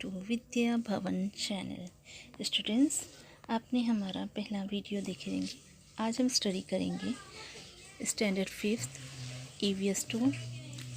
To Vidya Bhavan channel. Students, आपने हमारा पहला वीडियो देखेंगे। आज हम स्टडी करेंगे standard 5th EVS 2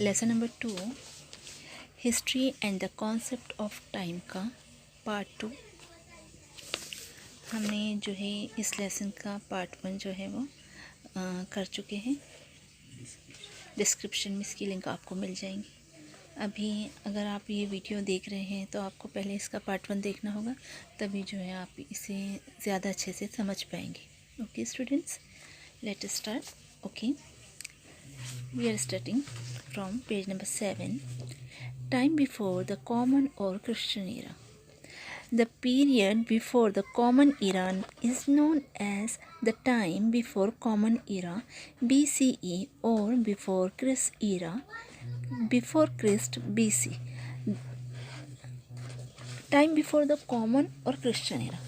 lesson number 2 history and the concept of time का पार्ट 2। हमने जो है इस लेसन का पार्ट 1 जो है वो कर चुके हैं। डिस्क्रिप्शन में इसकी लिंक आपको मिल जाएंगी। अभी अगर आप ये वीडियो देख रहे हैं तो आपको पहले इसका पार्ट 1 देखना होगा, तभी जो है आप इसे ज़्यादा अच्छे से समझ पाएंगे। Okay students, let us start. Okay, we are starting from page number 7, time before the common और Christian era. The period before the Common Era is known as the time before Common Era BCE or before Christ era before Christ BC। Time before the common और Christian era,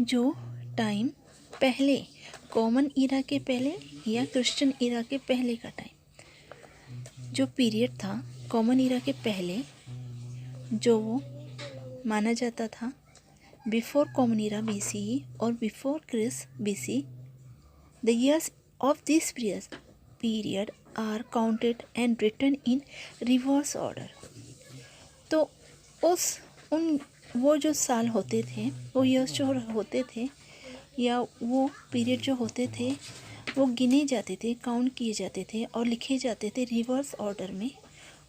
जो time पहले common Ira के पहले या Christian Ira के पहले का time, जो पीरियड था कॉमन ईरा के पहले, जो वो माना जाता था बिफोर कॉमन ईरा BCE और before Christ BC। The years of this period are counted and written in reverse order. तो वो जो साल होते थे, वो ईयर्स जो होते थे या वो पीरियड जो होते थे, वो गिने जाते थे, काउंट किए जाते थे और लिखे जाते थे रिवर्स ऑर्डर में।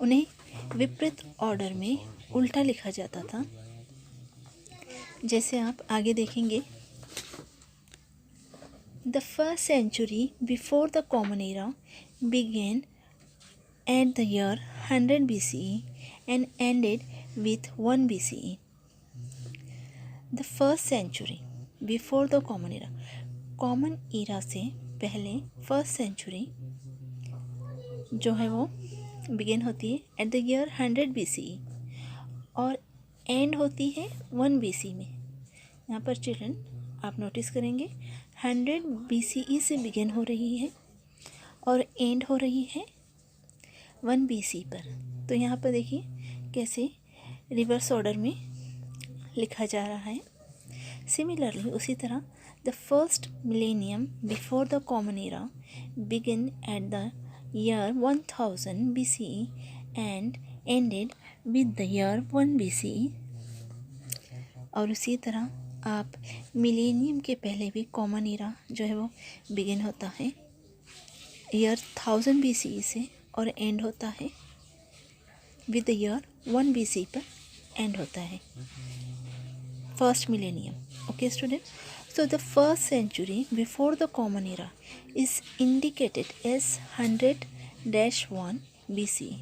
उन्हें विपरीत ऑर्डर में उल्टा लिखा जाता था। जैसे आप आगे देखेंगे, the first century before the common era began at the year 100 BCE and ended with 1 BCE। The first century before the common era, common era से पहले फर्स्ट सेंचुरी जो है वो बिगिन होती है एट द ईयर 100 BCE और and होती है 1 BC में। यहाँ पर चिल्ड्रन आप नोटिस करेंगे 100 BCE से बिगिन हो रही है और एंड हो रही है 1 BC पर। तो यहाँ पर देखिए कैसे रिवर्स ऑर्डर में लिखा जा रहा है। सिमिलरली उसी तरह the first millennium before the common era begin eight the year 1000 BCE and ended with the year 1 BCE। और उसी तरह आप मिलेनियम के पहले भी कॉमन एरा जो है वो बिगिन होता है ईयर 1000 BCE से और एंड होता है विद द ईयर 1 BC पर एंड होता है first millennium. Okay student, so the first century before the common era is indicated as 100-1 BCE।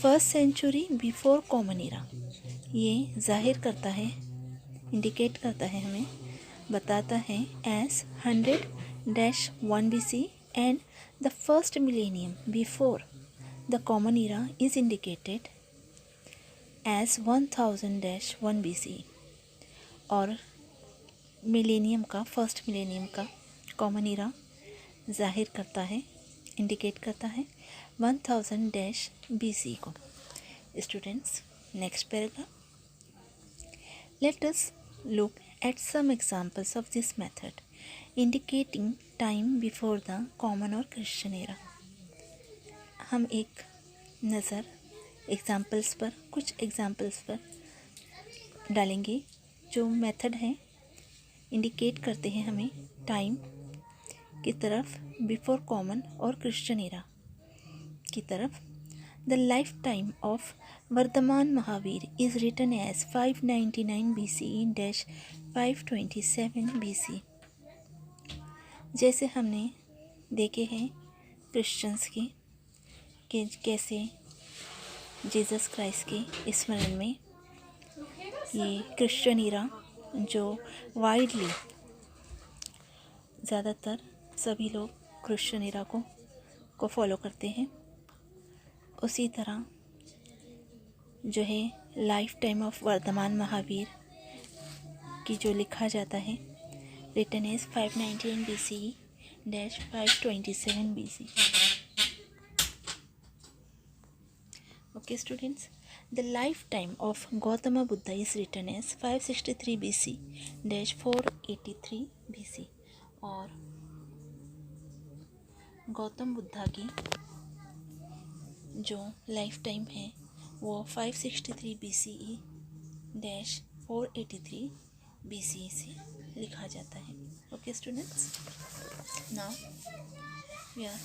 First century before common era ये जाहिर करता है, इंडिकेट करता है, हमें बताता है as 100-1 BC and the first millennium before the common era is indicated as 1000-1 BC। और मिलेनियम का, फर्स्ट मिलेनियम का कॉमन एरा जाहिर करता है, इंडिकेट करता है 1000-BC को। Students, next paragraph, let us look at some examples of this method indicating time before the common or Christian era। हम एक नज़र एग्जाम्पल्स पर, कुछ एग्जाम्पल्स पर डालेंगे जो मेथड है इंडिकेट करते हैं हमें टाइम की तरफ बिफोर कॉमन और क्रिश्चियन एरा की तरफ। The lifetime of Vardhaman Mahavir is written as 599 BCE-527 BC। जैसे हमने देखे हैं क्रिश्चियंस की कि कैसे जीसस क्राइस्ट के स्मरण में ये क्रिश्चियन ईरा जो वाइडली ज़्यादातर सभी लोग क्रिश्चियन ईरा को फॉलो करते हैं, उसी तरह जो है lifetime of Vardhaman Mahavir की जो लिखा जाता है written as 599 BCE-527 BC। Okay students, The lifetime of Gautama Buddha is written as 563 BC dash 483 BC और गौतम बुद्धा की जो लाइफ टाइम है वो 563 BCE डैश 483 BCE से लिखा जाता है. Okay students, now we are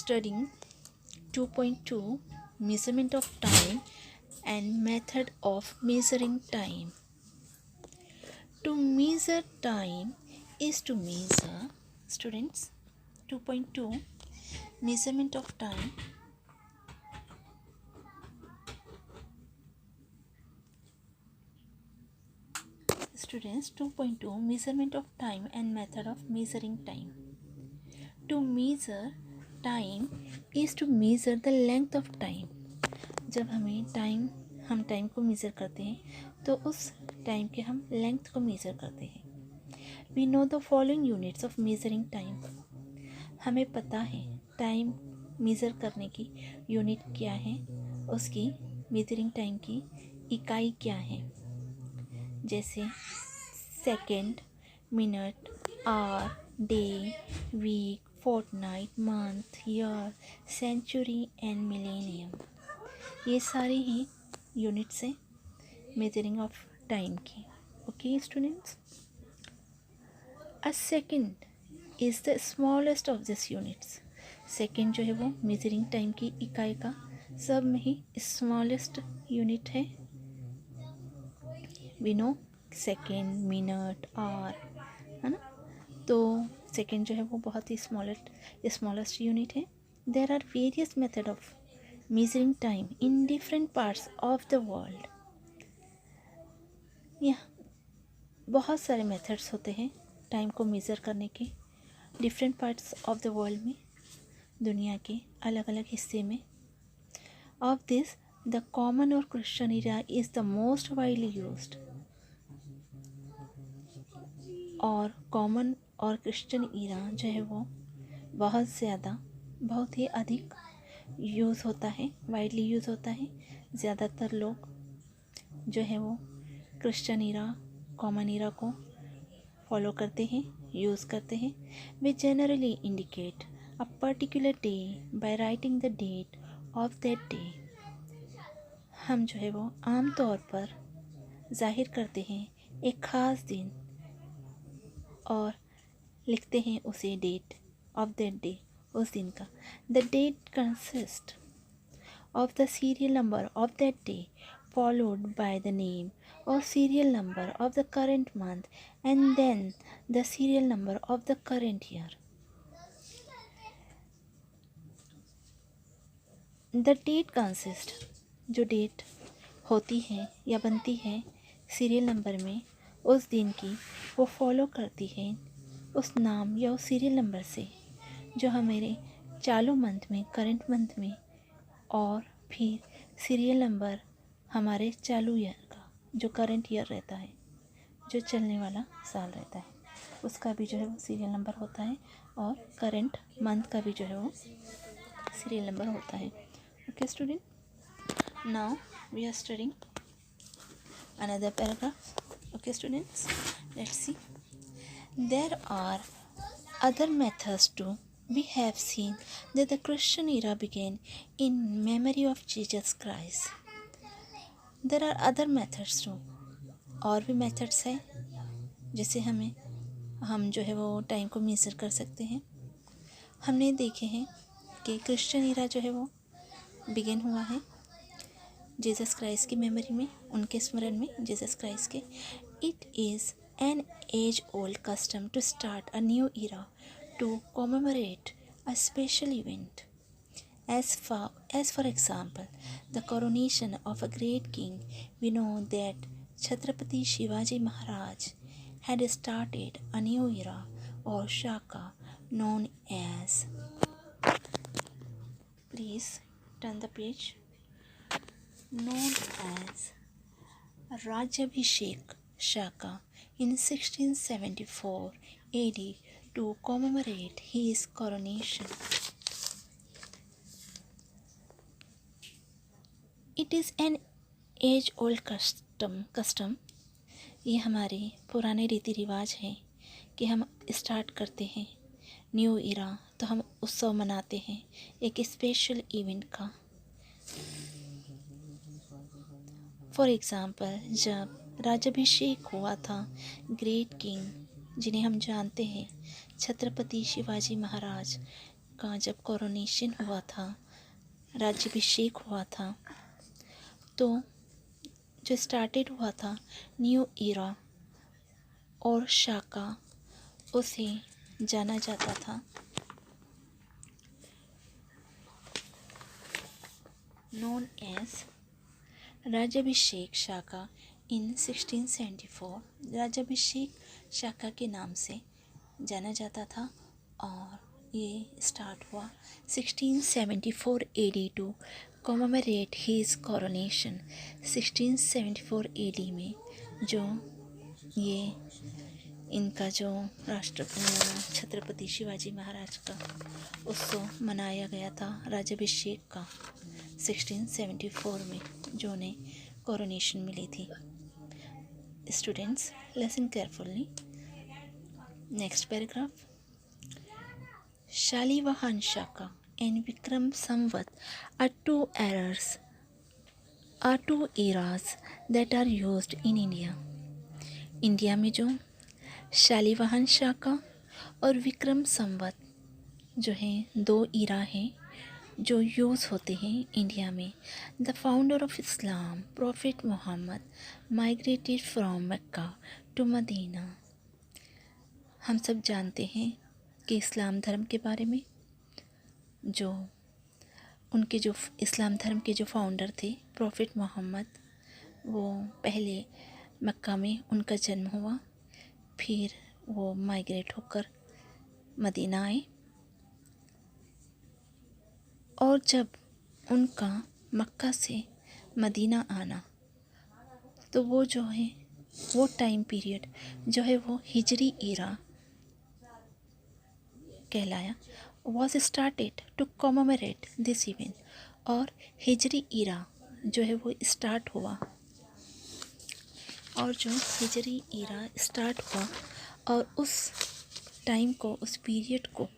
studying 2.2 measurement of time and method of measuring time. To measure time is to measure, students, 2.2 measurement of time. Students, 2.2 measurement of time and method of measuring time. To measure time is to measure the length of time. जब हम time को measure करते हैं तो उस time के हम length को मेज़र करते हैं. We know the following units of measuring time. हमें पता है टाइम मेज़र करने की यूनिट क्या है, उसकी मेजरिंग टाइम की इकाई क्या है. जैसे second, minute, hour, day, week, fortnight, month, year, century and millennium. ये सारी ही यूनिट्स हैं मेजरिंग ऑफ टाइम की. Okay students, a second is the smallest of this units. Second जो है वो मेजरिंग टाइम की इकाई का सब में ही स्मॉलेस्ट यूनिट है. We know second, minute, hour, है ना. तो सेकेंड जो है वो बहुत ही स्मॉलेस्ट यूनिट है. There are various method of measuring time in different parts of the world. बहुत सारे मेथड्स होते हैं टाइम को मेज़र करने के different parts of the world में, दुनिया के अलग अलग हिस्से में. ऑफ दिस द कॉमन और Christian era is the most widely used. और कॉमन और क्रिश्चियन ईरा जो है वो बहुत ही अधिक यूज़ होता है, वाइडली यूज़ होता है. ज़्यादातर लोग जो है वो क्रिश्चियन ईरा, कॉमन ईरा को फॉलो करते हैं, यूज़ करते हैं. They generally indicate a particular day by writing the date of that day. हम जो है वो आम तौर पर जाहिर करते हैं एक ख़ास दिन और लिखते हैं उसे डेट ऑफ दैट डे, उस दिन का. The date consist of the serial number of that day followed by the name or serial number of the current month and then the serial number of the current year. The date consists, जो date होती है या बनती है serial number में उस दिन की, वो फॉलो करती है उस नाम या उस सीरियल नंबर से जो हमारे चालू मंथ में, करंट मंथ में, और फिर सीरियल नंबर हमारे चालू ईयर का जो करंट ईयर रहता है, जो चलने वाला साल रहता है, उसका भी जो है वो सीरियल नंबर होता है. और करंट मंथ का भी जो है वो सीरियल नंबर होता है. Okay student, now we are studying another paragraph. Okay students, let's see. There are other methods too. We have seen that the Christian era began in memory of Jesus Christ. There are other methods too. और भी methods हैं जिससे हम जो है वो time को measure कर सकते हैं. हमने देखे हैं कि क्रिश्चियन ईरा जो है वो बिगिन हुआ है जीसस क्राइस्ट की मेमोरी में, उनके स्मरण में, जीसस क्राइस्ट के. It is an age old custom to start a new era to commemorate a special event. As for example, the coronation of a great king, we know that Chhatrapati Shivaji Maharaj had started a new era or shaka known as, please turn the page, known as Rajabhishek Shaka in 1674 AD to commemorate his coronation. It is an age old custom. ये हमारे पुराने रीति रिवाज हैं कि हम start करते हैं न्यू ईरा, तो हम उत्सव मनाते हैं एक स्पेशल इवेंट का। फॉर एग्ज़ाम्पल, जब राज्याभिषेक हुआ था ग्रेट किंग जिन्हें हम जानते हैं छत्रपति शिवाजी महाराज का, जब कोरोनेशन हुआ था, राज्याभिषेक हुआ था, तो जो स्टार्टेड हुआ था न्यू ईरा और शाका, उसे जाना जाता था नोन एज राज्याभिषेक शाका इन 1674। राज्याभिषेक शाका के नाम से जाना जाता था और ये स्टार्ट हुआ 1674 AD to commemorate his coronation. 1674 AD में जो ये इनका जो छत्रपति शिवाजी महाराज का उत्सव मनाया गया था राज्याभिषेक का 1674 में, जो उन्हें कोरोनेशन मिली थी। Students, listen carefully. Next paragraph. Shalivahan Shaka and Vikram Samvat are two eras that are used in India. India में जो शालिवाहन शाका और विक्रम संवत जो हैं दो ईरा हैं जो यूज़ होते हैं इंडिया में। The founder of Islam prophet Mohammed migrated from Mecca to Medina. हम सब जानते हैं कि इस्लाम धर्म के बारे में, जो उनके जो इस्लाम धर्म के जो फाउंडर थे प्रॉफिट मोहम्मद, वो पहले मक्का में उनका जन्म हुआ, फिर वो माइग्रेट होकर मदीना आए, और जब उनका मक्का से मदीना आना, तो वो जो है वो टाइम पीरियड जो है वो हिजरी ईरा कहलाया। Was started to commemorate this event, और हिजरी ईरा जो है वो स्टार्ट हुआ, और जो हिजरी ईरा स्टार्ट हुआ और उस टाइम को, उस पीरियड को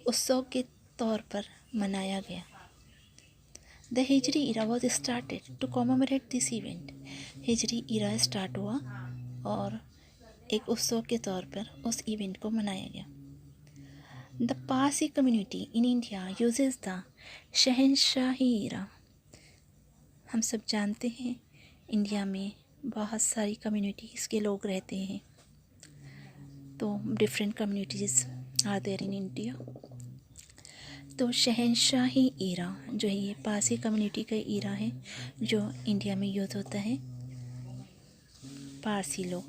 उत्सव के तौर पर मनाया गया। The Hijri era was started to commemorate this event. Hijri era start हुआ और एक उत्सव के तौर पर उस इवेंट को मनाया गया। The Parsi community in India uses the Shahenshahi era. हम सब जानते हैं इंडिया में बहुत सारी कम्युनिटीज़ के लोग रहते हैं, तो different communities are there in India. तो शहनशाही ईरा जो है ये पारसी कम्युनिटी का ईरा है जो इंडिया में यूज़ होता है, पारसी लोग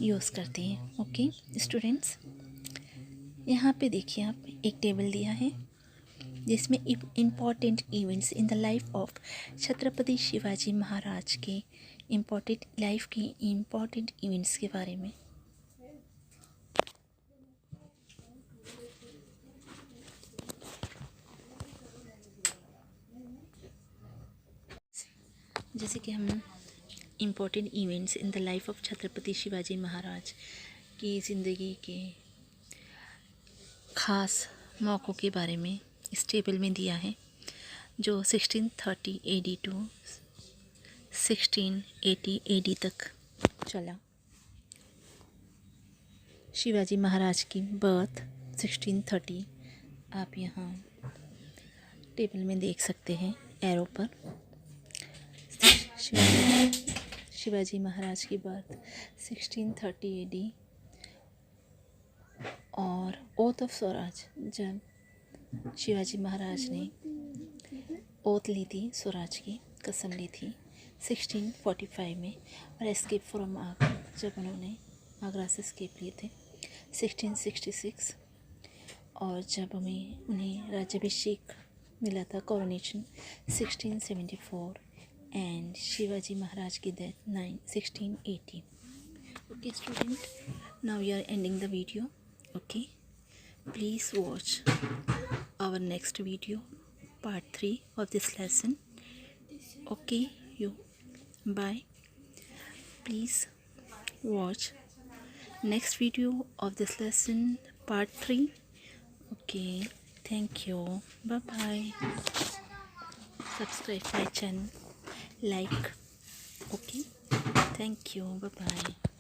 यूज़ करते हैं। ओके स्टूडेंट्स, यहाँ पे देखिए आप एक टेबल दिया है जिसमें important events in the life of Chhatrapati Shivaji Maharaj के लाइफ के इम्पॉर्टेंट इवेंट्स के बारे में। जैसे कि हम important events in the life of Chhatrapati Shivaji Maharaj की ज़िंदगी के ख़ास मौक़ों के बारे में इस टेबल में दिया है, जो 1630 AD टू 1680 AD तक चला। शिवाजी महाराज की बर्थ 1630 आप यहाँ टेबल में देख सकते हैं एरो पर। शिवाजी महाराज की बर्थ 1630 AD, और ओथ ऑफ स्वराज, जब शिवाजी महाराज ने ओथ ली थी, स्वराज की कसम ली थी 1645 में, और एस्केप फ्रॉम आगरा, जब उन्होंने आगरा से एस्केप लिए थे 1666, और जब उन्हें राज्याभिषेक मिला था, कोरोनेशन 1674, एंड शिवाजी महाराज की death 1680. Okay student, now we are ending the video. Okay, please watch our next video, part 3 of this lesson. Okay, you bye. Please watch next video of this lesson part 3. Okay, thank you. Bye bye. Subscribe my channel, like. Okay, thank you. Bye bye.